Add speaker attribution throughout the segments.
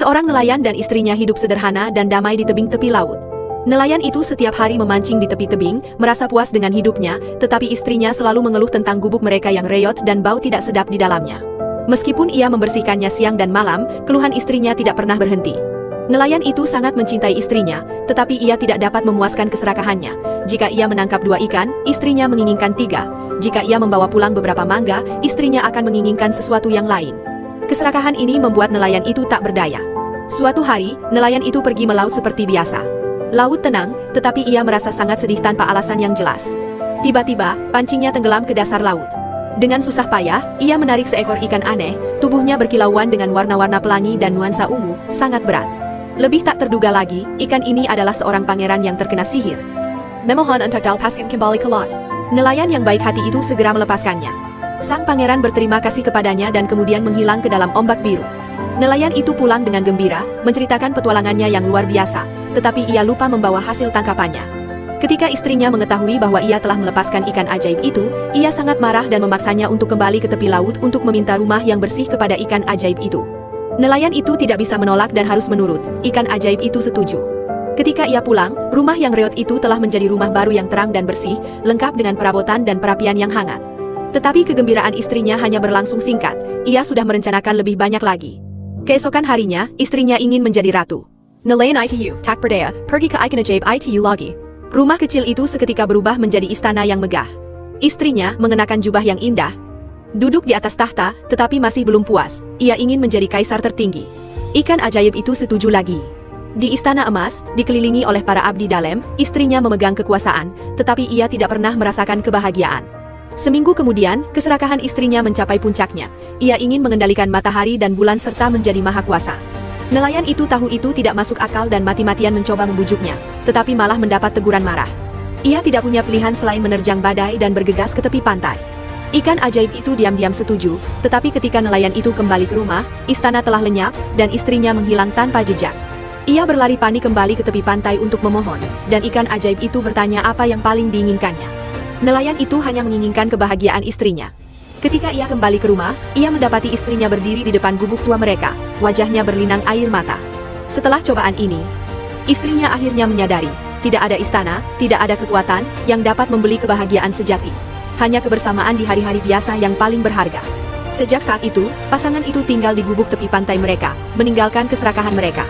Speaker 1: Seorang nelayan dan istrinya hidup sederhana dan damai di tebing tepi laut. Nelayan itu setiap hari memancing di tepi tebing, merasa puas dengan hidupnya, tetapi istrinya selalu mengeluh tentang gubuk mereka yang reot dan bau tidak sedap di dalamnya. Meskipun ia membersihkannya siang dan malam, keluhan istrinya tidak pernah berhenti. Nelayan itu sangat mencintai istrinya, tetapi ia tidak dapat memuaskan keserakahannya. Jika ia menangkap 2 ikan, istrinya menginginkan 3. Jika ia membawa pulang beberapa mangga, istrinya akan menginginkan sesuatu yang lain. Keserakahan ini membuat nelayan itu tak berdaya. Suatu hari, nelayan itu pergi melaut seperti biasa. Laut tenang, tetapi ia merasa sangat sedih tanpa alasan yang jelas. Tiba-tiba, pancingnya tenggelam ke dasar laut. Dengan susah payah, ia menarik seekor ikan aneh, tubuhnya berkilauan dengan warna-warna pelangi dan nuansa ungu, sangat berat. Lebih tak terduga lagi, ikan ini adalah seorang pangeran yang terkena sihir.
Speaker 2: Memohon untuk dilepaskan kembali ke laut.
Speaker 1: Nelayan yang baik hati itu segera melepaskannya. Sang pangeran berterima kasih kepadanya dan kemudian menghilang ke dalam ombak biru. Nelayan itu pulang dengan gembira, menceritakan petualangannya yang luar biasa, tetapi ia lupa membawa hasil tangkapannya. Ketika istrinya mengetahui bahwa ia telah melepaskan ikan ajaib itu, ia sangat marah dan memaksanya untuk kembali ke tepi laut untuk meminta rumah yang bersih kepada ikan ajaib itu. Nelayan itu tidak bisa menolak dan harus menurut, ikan ajaib itu setuju. Ketika ia pulang, rumah yang reot itu telah menjadi rumah baru yang terang dan bersih, lengkap dengan perabotan dan perapian yang hangat. Tetapi kegembiraan istrinya hanya berlangsung singkat, ia sudah merencanakan lebih banyak lagi. Keesokan harinya, istrinya ingin menjadi ratu.
Speaker 2: Nelayan itu tak berdaya, pergi ke ikan ajaib itu lagi.
Speaker 1: Rumah kecil itu seketika berubah menjadi istana yang megah. Istrinya mengenakan jubah yang indah, duduk di atas tahta, tetapi masih belum puas, ia ingin menjadi kaisar tertinggi. Ikan ajaib itu setuju lagi. Di istana emas, dikelilingi oleh para abdi dalam, istrinya memegang kekuasaan, tetapi ia tidak pernah merasakan kebahagiaan. Seminggu kemudian, keserakahan istrinya mencapai puncaknya. Ia ingin mengendalikan matahari dan bulan serta menjadi maha kuasa. Nelayan itu tahu itu tidak masuk akal dan mati-matian mencoba membujuknya, tetapi malah mendapat teguran marah. Ia tidak punya pilihan selain menerjang badai dan bergegas ke tepi pantai. Ikan ajaib itu diam-diam setuju, tetapi ketika nelayan itu kembali ke rumah, istana telah lenyap, dan istrinya menghilang tanpa jejak. Ia berlari panik kembali ke tepi pantai untuk memohon, dan ikan ajaib itu bertanya apa yang paling diinginkannya. Nelayan itu hanya menginginkan kebahagiaan istrinya. Ketika ia kembali ke rumah, ia mendapati istrinya berdiri di depan gubuk tua mereka, wajahnya berlinang air mata. Setelah cobaan ini, istrinya akhirnya menyadari, tidak ada istana, tidak ada kekuatan, yang dapat membeli kebahagiaan sejati. Hanya kebersamaan di hari-hari biasa yang paling berharga. Sejak saat itu, pasangan itu tinggal di gubuk tepi pantai mereka, meninggalkan keserakahan mereka.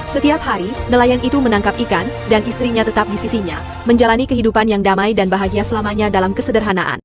Speaker 1: Setiap hari, nelayan itu menangkap ikan, dan istrinya tetap di sisinya, menjalani kehidupan yang damai dan bahagia selamanya dalam kesederhanaan.